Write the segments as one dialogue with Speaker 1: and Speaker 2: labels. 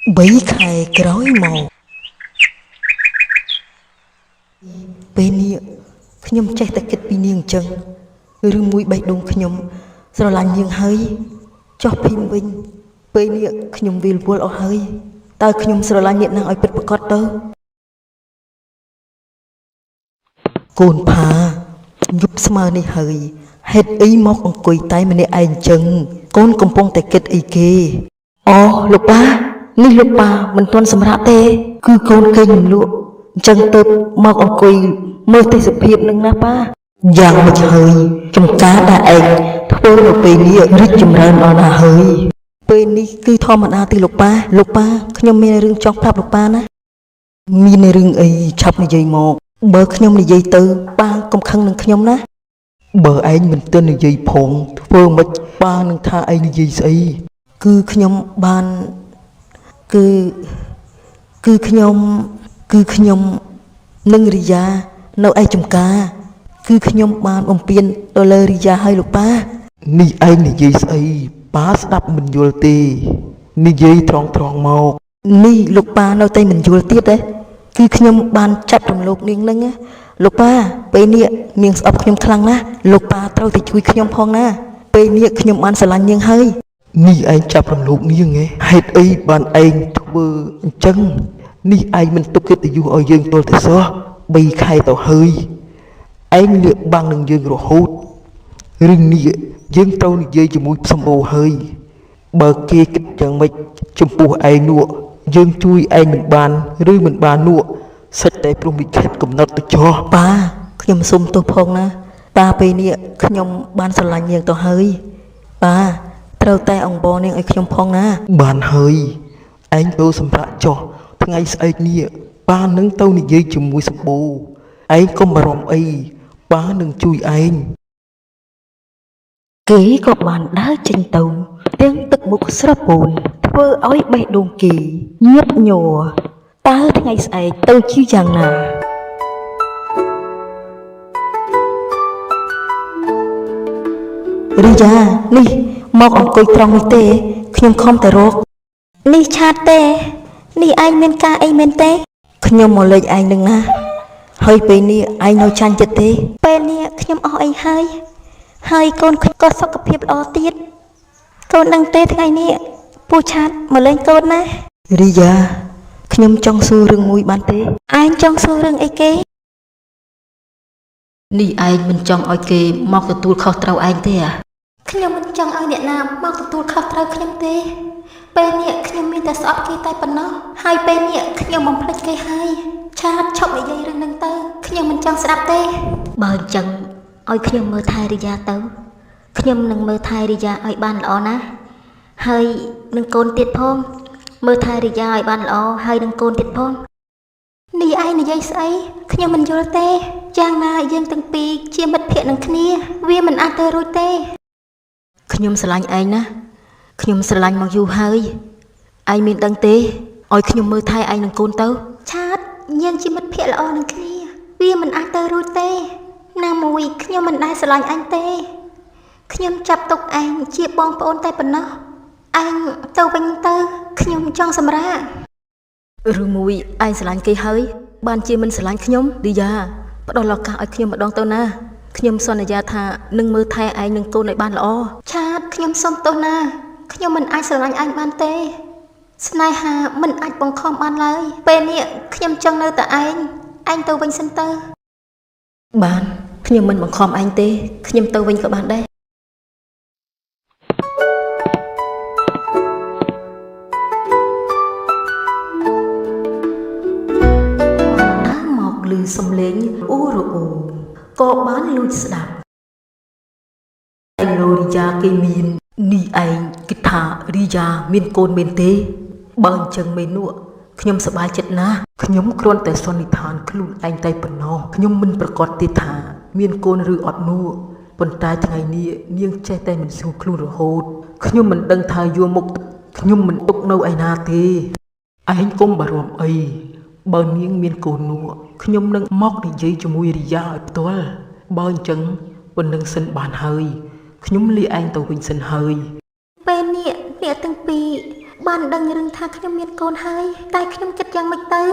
Speaker 1: 3 ខែក្រោយមកពេលនេះខ្ញុំចេះតែគិតពីនាងអញ្ចឹងឬមួយបេះដូងខ្ញុំស្រឡាញ់នាងហើយចោះភីមវិញពេលនេះខ្ញុំវិលវល់អស់ហើយតើខ្ញុំស្រឡាញ់អ្នកណាឲ្យពិតប្រាកដទៅកូនផាយប់ស្មើនេះហើយហេតុអីមកអង្គុយតែម្នាក់ឯងអញ្ចឹងកូនកំពុងតែគិតអីគេអូលោកប៉ានេះលោកប៉ាមិនទាន់សម្រាប់ទេគឺកូនគេងលក់អញ្ចឹងទៅមកអង្គុយមើលទេសភាពនឹងណាប៉ាយ៉ាងមិនហើយចំការដែលឯងធ្វើនៅពេលនេះរីកចម្រើនដល់ណាហើយពេលនេះគឺធម្មតាទេលោកប៉ាខ្ញុំមានរឿងចង់ប្រាប់លោកប៉ាណាមានរឿងអីឆាប់និយាយមកបើខ្ញុំនិយាយទៅប៉ាកុំខឹងនឹងខ្ញុំណាបើឯងមិនទាន់និយាយផងធ្វើមិនប៉ានឹងថាឯងនិយាយស្អីគឺខ្ញុំបានគឺខ្ញុំនិងរីយ៉ានៅឯចំការគឺខ្ញុំបានបំពេញទៅលើរីយ៉ាឲ្យលោកប៉ានេះឯងនិយាយស្អីប៉ាស្ដាប់មិនយល់ទេនិយាយត្រង់មកនេះលោកប៉ានៅតែមិនយល់ទៀតទេគឺខ្ញុំបានចាប់រំលោភនាងនឹងលោកប៉ាពេលនេះនាងស្អប់ខ្ញុំខ្លាំងណាស់លោកប៉ាត្រូវតែជួយខ្ញុំផងណាពេលនេះខ្ញុំបានស្រឡាញ់នាងហើយនេះឯងចាប់រំលោភនាងហេតុអីបានឯងធ្វើអញ្ចឹងនេះឯងមិនទុកកិត្តិយសឲ្យយើងទល់តែសោះ3 ខែទៅហើយឯងលៀបបាំងនឹងយើងរហូតរឿងនេះយើងត្រូវនិយាយជាមួយសម្បូរហើយបើគេគិតយ៉ាងម៉េចចំពោះឯងនោះយើងជួយឯងមិនបានឬមិនបាននោះសិតតែព្រមវិខិតកំណត់ទៅចោះប៉ាខ្ញុំសុំទោសផងណាប៉ាពេលនេះខ្ញុំបានស្រឡាញ់នាងទៅហើយប៉ាត្រូវតែអង្វរនាងឲ្យខ្ញុំផងណាបានហើយឯងទៅសម្រាប់ចោះថ្ងៃស្អែកនេះប៉ានឹងទៅនិយាយជាមួយសម្បូរឯងកុំបារម្ភអីប៉ានឹងជួយឯងគេក៏បានដើរចេញទៅទាំងទឹកមុខស្រពោនធ្វើឲ្យបេះដូងគេញាប់ញ័រតើថ្ងៃស្អែកទៅជាយ៉ាងណារីយ៉ានេះមកអង្គុយត្រង់នេះទេខ្ញុំខំតែរកនេះឆាតទេនេះឯងមានការអីមែនទេខ្ញុំមកលេចឯងនឹងណាហើយពេលនេះឯងនៅចាញ់ចិត្តទេពេលនេះខ្ញុំអស់អីហើយកូនក៏សុខភាពល្អទៀតកូនដឹងទេថ្ងៃនេះពូឆាតមកលេងកូនណារីយ៉ាខ្ញុំចង់សួររឿងមួយបានទេឯងចង់សួររឿងអីគេនេះឯងមិនចង់ឲ្យគេមកទទួលខុសត្រូវឯងទេខ្ញុំមិនចង់ឲ្យអ្នកណាមកទទួលខុសត្រូវខ្ញុំទេពេលនេះខ្ញុំមានតែស្អប់គេតែប៉ុណ្ណោះហើយពេលនេះខ្ញុំបំភ្លេចគេហើយឆាតឈប់និយាយរឿងហ្នឹងទៅខ្ញុំមិនចង់ស្ដាប់ទេបើអញ្ចឹងឲ្យខ្ញុំមើលថែរីយ៉ាទៅខ្ញុំនឹងមើលថែរីយ៉ាឲ្យបានល្អណាស់ហើយនឹងកូនទៀតផងមើលថែរីយ៉ាឲ្យបានល្អហើយនឹងកូនទៀតផងនេះឯងនិយាយស្អីខ្ញុំមិនយល់ទេយ៉ាងណាយើងទាំងពីរជាមិត្តភក្តិនឹងគ្នាវាមិនអាចទៅរួចទេខ្ញុំស្រឡាញ់ឯងណាខ្ញុំស្រឡាញ់មកយូរហើយឯងមានដឹងទេឲ្យខ្ញុំមើលថែឯងនឹងកូនទៅឆាតយើងជាមិត្តភក្តិល្អនឹងគ្នាវាមិនអាចទៅរួចទេណាមួយខ្ញុំមិនដែលស្រឡាញ់អញទេខ្ញុំចាប់ទុកឯងជាបងប្អូនតែប៉ុណ្ណោះឯងទៅវិញទៅខ្ញុំចង់សម្រាកឬមួយឯងស្រឡាញ់គេហើយបានជាមិនស្រឡាញ់ខ្ញុំឌីយ៉ាផ្ដល់ឱកាសឲ្យខ្ញុំម្ដងទៅណាខ្ញុំសន្យាថានឹងមើលថែឯងនឹងកូនឲ្យបានល្អឆាតខ្ញុំសុំទោសណាខ្ញុំមិនអាចស្រឡាញ់ឯងបានទេស្នេហាមិនអាចបង្ខំបានឡើយពេលនេះខ្ញុំចង់នៅតែឯងទៅវិញសិនទៅបានខ្ញុំមិនបង្ខំឯងទេខ្ញុំទៅវិញក៏បានដែរឮសំឡេងអូរអូក៏បានលួចស្ដាប់ឯងរីយ៉ាគេមាននេះឯងគិតថារីយ៉ាមានកូនមែនទេបើអញ្ចឹងមែននោះខ្ញុំសប្បាយចិត្តណាស់ខ្ញុំគ្រាន់តែសន្និដ្ឋានខ្លួនឯងតែប៉ុណ្ណោះខ្ញុំមិនប្រកាសទេថាមានកូនឬអត់នោះប៉ុន្តែថ្ងៃនេះនាងចេះតែមិនស្រួលខ្លួនរហូតខ្ញុំមិនដឹងថាយួរមុខខ្ញុំមិនទុកនៅឯណាទេឯងកុំបារម្ភអីបើនាងមានកូននោះខ្ញុំនឹងមកនិយាយជាមួយរីយ៉ាឲ្យផ្ទាល់បើអញ្ចឹងប៉ុណ្្នឹងសិនបានហើយខ្ញុំលាឯងទៅវិញសិនហើយពេលនេះអ្នកទាំងពីរ បានដឹងរឿងថាខ្ញុំមានកូនហើយតែខ្ញុំគិតយ៉ាងម៉េចទៅ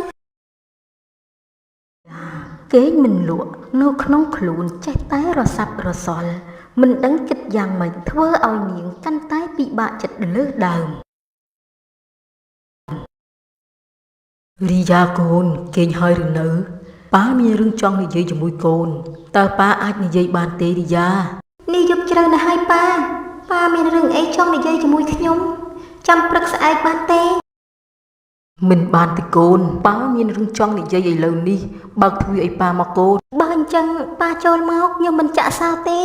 Speaker 1: គេមិនលក់នៅក្នុងខ្លួនចេះតែរសាប់រសល់មិនដឹងគិតយ៉ាងម៉េចធ្វើឲ្យនាងកាន់តែពិបាកចិត្តលើសដើមរីយ៉ាកូនគេងហើយឬនៅប៉ាមានរឿងចង់និយាយជាមួយកូនតើប៉ាអាចនិយាយបានទេរីយ៉ានេះយប់ជ្រៅណាស់ហើយប៉ាមានរឿងអីចង់និយាយជាមួយខ្ញុំចាំព្រឹកស្អែកបានទេមិនបានទេកូនប៉ាមានរឿងចង់និយាយឥឡូវនេះបើកទ្វារឲ្យប៉ាមកកូនបើអញ្ចឹងប៉ាចូលមកខ្ញុំមិនចាក់សោទេ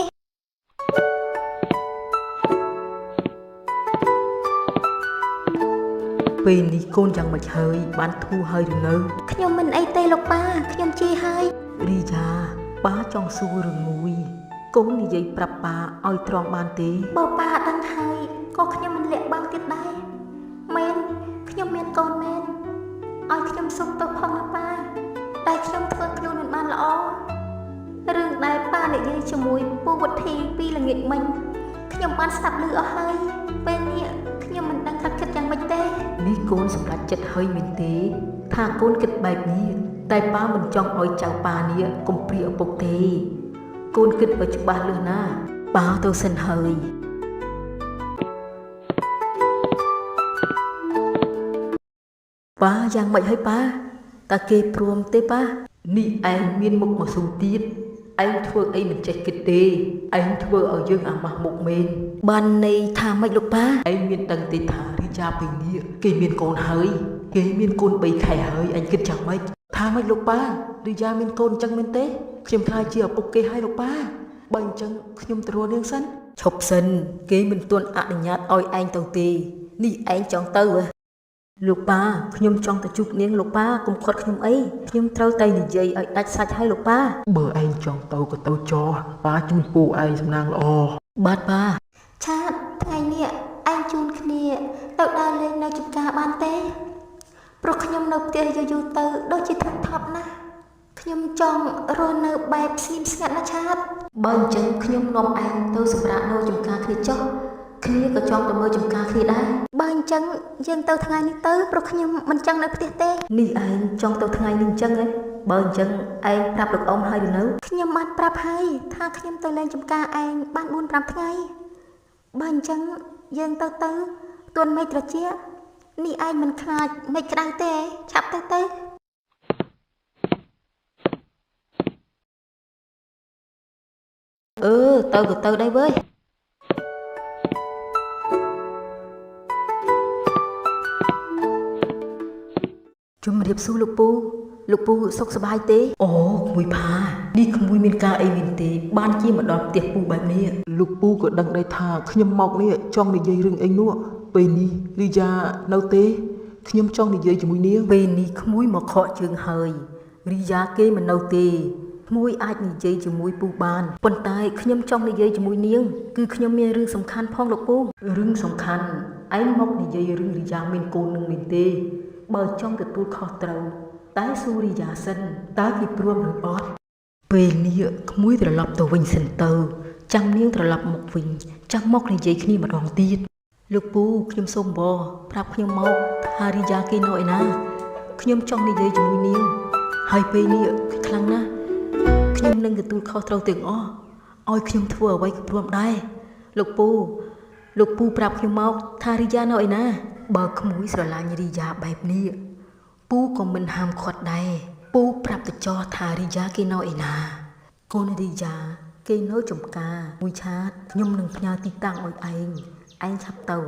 Speaker 1: ពេលនេះកូនយ៉ាងម៉េចហើយបានធូរហើយឬនៅខ្ញុំមិនអីទេលោកប៉ាខ្ញុំជេរហើយរីយ៉ាប៉ាចង់សួររឿងមួយកូននិយាយប្រាប់ប៉ាឲ្យត្រង់បានទេបើប៉ាដឹងហើយក៏ខ្ញុំមិនលាក់បាំងទៀតដែរមែនខ្ញុំមានកូនមែនឲ្យខ្ញុំសុំទោសផងណាប៉ាតែខ្ញុំធ្វើខ្លួនមិនបានល្អរឿងដែលប៉ានិយាយជាមួយពូវុធីពីល្ងាចមិញខ្ញុំបានស្ដាប់ឮអស់ហើយពេលនេះខ្ញុំមិនដឹងថាគិតយ៉ាងម៉េចទេនេះកូនសម្រេចចិត្តហើយមែនទេថាកូនគិតបែបនេះតែប៉ាមិនចង់ឲ្យចៅប៉ានេះកុំព្រាឪពុកទេកូនគិតបើច្បាស់លឺណាប៉ាទៅសិនហើយប៉ាយ៉ាងម៉េចហើយប៉ាតើគេព្រមទេប៉ានេះឯងមានមុខមកស៊ូទៀតឯងធ្វើអីមិនចេះគិតទេឯងធ្វើឲ្យយើងអាម៉ាស់មុខមែនបានន័យថាម៉េចលោកប៉ាឯងមានដឹងទេថារីយ៉ាពេលនេះគេមានកូនហើយគេមានកូន3ខែហើយឯងគិតយ៉ាងម៉េចថាម៉េចលោកប៉ារីយ៉ាមានកូនអញ្ចឹងមែនទេខ្ញុំខ្លាចជាឪពុកគេហើយលោកប៉ាបើអញ្ចឹងខ្ញុំទៅរកនាងសិនឈប់សិនគេមិនទាន់អនុញ្ញាតឲ្យឯងទៅទេនេះឯងចង់ទៅលោកប៉ាខ្ញុំចង់ទៅជួបនាងលោកប៉ាកុំខាត់ខ្ញុំអីខ្ញុំត្រូវតែនិយាយឲ្យដាច់សាច់ឲ្យលោកប៉ាបើឯងចង់ទៅក៏ទៅចោះប៉ាជូនពូឯងសំណាងល្អបាទប៉ាឆាតថ្ងៃនេះឯងជូនគ្នាទៅដើរលេងនៅចំការបានទេព្រោះខ្ញុំនៅផ្ទះយូរទៅដូចជាធំធាត់ណាស់ខ្ញុំចង់រស់នៅបែបស្ងៀមស្ងាត់ណាឆាតបើអញ្ចឹងខ្ញុំនាំឯងទៅសម្រាប់នៅចំការគ្នាចុះគ្នាក៏ចង់ទៅមើលចំការគ្នាដែរបើអញ្ចឹងយើងទៅថ្ងៃនេះទៅព្រោះខ្ញុំមិនចង់នៅផ្ទះទេនេះឯងចង់ទៅថ្ងៃនេះអញ្ចឹងហ៎បើអញ្ចឹងឯងប្រាប់លោកអ៊ំហើយឬនៅខ្ញុំបានប្រាប់ហើយថាខ្ញុំទៅលេងចំការឯងបាន 4-5 ថ្ងៃបើអញ្ចឹងយើងទៅទួនមេឃត្រជានេះឯងមិនខ្លាចមេឃក្តៅទេឆាប់ទៅទៅទៅក៏ទៅដែរវើយជំរាបសួរលោកពូសុខសប្បាយទេអូក្មួយផានេះក្មួយមានការអីមែនទេបានជាមកដល់ផ្ទះពូបែបនេះលោកពូក៏ដឹងដែរថាខ្ញុំមកនេះចង់និយាយរឿងអីនោះពេលនេះរីយ៉ានៅទេខ្ញុំចង់និយាយជាមួយនាងពេលនេះក្មួយមកខកជើងហើយរីយ៉ាគេមិននៅទេក្មួយអាចនិយាយជាមួយពូបានប៉ុន្តែខ្ញុំចង់និយាយជាមួយនាងគឺខ្ញុំមានរឿងសំខាន់ផងលោកពូរឿងសំខាន់ឯងមកនិយាយរឿងរីយ៉ាមានកូននឹងមែនទេបើចង់ទទួលខុសត្រូវតែស៊ូរីយ៉ាសិនតើគេព្រមឬអត់ពេលនេះក្មួយត្រឡប់ទៅវិញសិនទៅចាំនាងត្រឡប់មកវិញចាំមកនិយាយគ្នាម្ដងទៀតលោកពូខ្ញុំសូមបងប្រាប់ខ្ញុំមកថារីយ៉ាគេនៅឯណាខ្ញុំចង់និយាយជាមួយនាងហើយពេលនេះខ្លាំងណាស់ខ្ញុំនឹងទទួលខុសត្រូវទាំងអស់ឲ្យខ្ញុំធ្វើអ្វីក៏ព្រមដែរលោកពូប្រាប់ខ្ញុំមកថារីយ៉ានៅឯណាបើក្មួយស្រឡាញ់រីយ៉ាបែបនេះពូក៏មិនហាមឃាត់ដែរពូប្រាប់ទៅចោះថារីយ៉ាគេនៅឯណាកូនរីយ៉ាគេនៅចំការមួយឆាតខ្ញុំនឹងផ្ញើទីតាំងឲ្យឯងឆាប់ទៅ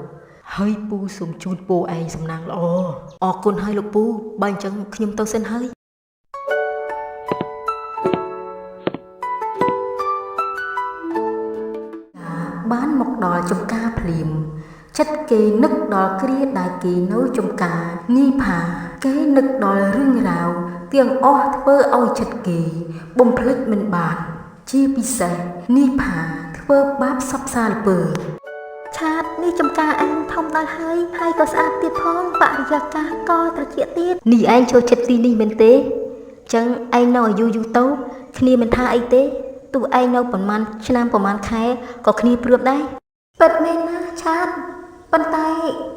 Speaker 1: ហើយពូសូមជូនពូឯងសំណាងល្អអរគុណហើយលោកពូបើអញ្ចឹងខ្ញុំទៅសិនហើយបានមកដល់ចំការភ្លាមចិត្តគេនឹកដល់គ្រាដែលគេនៅចំការនីផាគេនឹកដល់រឿងរ៉ាវទាំងអស់ធ្វើឲ្យចិត្តគេបំភ្លេចមិនបានជាពិសេសនីផាធ្វើបាបសពសាលពើឆាតនេះចំការឯងធំដល់ហើយក៏ស្អាតទៀតផងបរិយាកាសក៏ត្រជាក់ទៀតនេះឯងចូលចិត្តទីនេះមែនទេចឹងឯងនៅអាយុយូរទៅគ្នាមិនថាអីទេទោះឯងនៅប្រហែលឆ្នាំប្រហែលខែក៏គ្នាព្រួបដែរពិតមែនណាឆាត ប៉ុន្តែ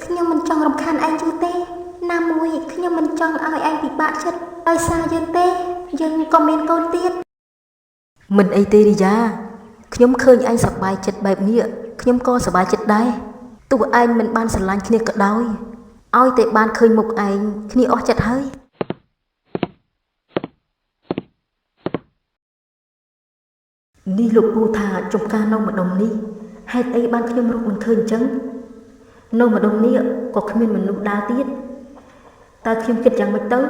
Speaker 1: ខ្ញុំមិនចង់រំខានឯងយូរទេណាមួយខ្ញុំមិនចង់ឲ្យឯងពិបាកចិត្តដោយសារយើងទេយើងក៏មានកូនទៀតមិនអីទេរីយ៉ាខ្ញុំឃើញឯងសប្បាយចិត្តបែបនេះខ្ញុំក៏សប្បាយចិត្តដែរទោះឯងមិនបានស្រឡាញ់គ្នាក៏ដោយឲ្យតែបានឃើញមុខឯងគ្នាអស់ចិត្តហើយនេះលោកពូថាចំការនៅម្ដុំនេះហេតុអីបានខ្ញុំរកមិនឃើញអញ្ចឹងនៅម្ដុំនេះក៏គ្មានមនុស្សដើរទៀតតើខ្ញុំគិតយ៉ាងម៉េចទៅ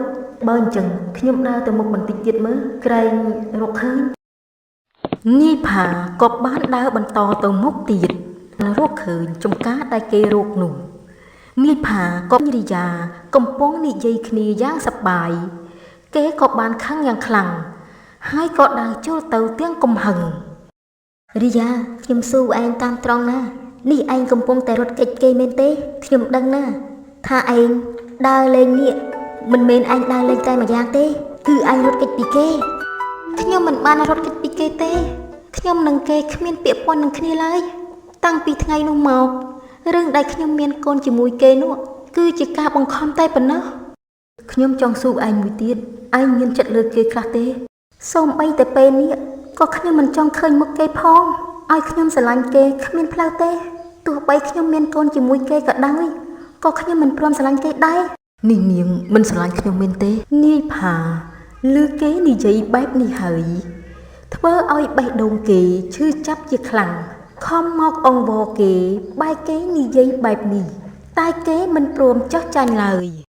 Speaker 1: បើអញ្ចឹងខ្ញុំដើរទៅមុខបន្តិចទៀតមើលក្រែងរកឃើញនីផាក៏បានដើរបន្តទៅមុខទៀតរកឃើញចំការដែលគេរកនោះនីផាក៏រីយ៉ាកំពុងនិយាយគ្នាយ៉ាងសប្បាយគេក៏បានខឹងយ៉ាងខ្លាំងហើយក៏ដើរចូលទៅទាំងកំហឹងរីយ៉ាខ្ញុំស៊ូឯងតាមត្រង់ណានេះឯងកំពុងតែរត់គេចគេមែនទេខ្ញុំដឹងណាថាឯងដើរលេងនេះមិនមែនឯងដើរលេងតែម្យ៉ាងទេគឺឯងរត់គេចពីគេខ្ញុំមិនបានរត់គេចពីគេទេខ្ញុំនឹងគេគ្មានពាក្យពាន់នឹងគ្នាឡើយតាំងពីថ្ងៃនោះមករឿងដែលខ្ញុំមានកូនជាមួយគេនោះគឺជាការបង្ខំតែប៉ុណ្ណោះខ្ញុំចង់ស៊ូឯងមួយទៀតឯងមានចិត្តលើគេខ្លះទេសូម្បីតែពេលនេះក៏ខ្ញុំមិនចង់ឃើញមុខគេផងឲ្យខ្ញុំស្រឡាញ់គេគ្មានផ្លូវទេទោះបីខ្ញុំមានកូនជាមួយគេក៏ដោយក៏ខ្ញុំមិនព្រមស្រឡាញ់គេដែរនេះនាងមិនស្រឡាញ់ខ្ញុំមែនទេនាយផាឮគេនិយាយបែបនេះហើយធ្វើឲ្យបេះដូងគេឈឺចាប់ជាខ្លាំងខំមកអង្វរគេបែកគេនិយាយបែបនេះតែគេមិនព្រមចោះចាញ់ឡើយ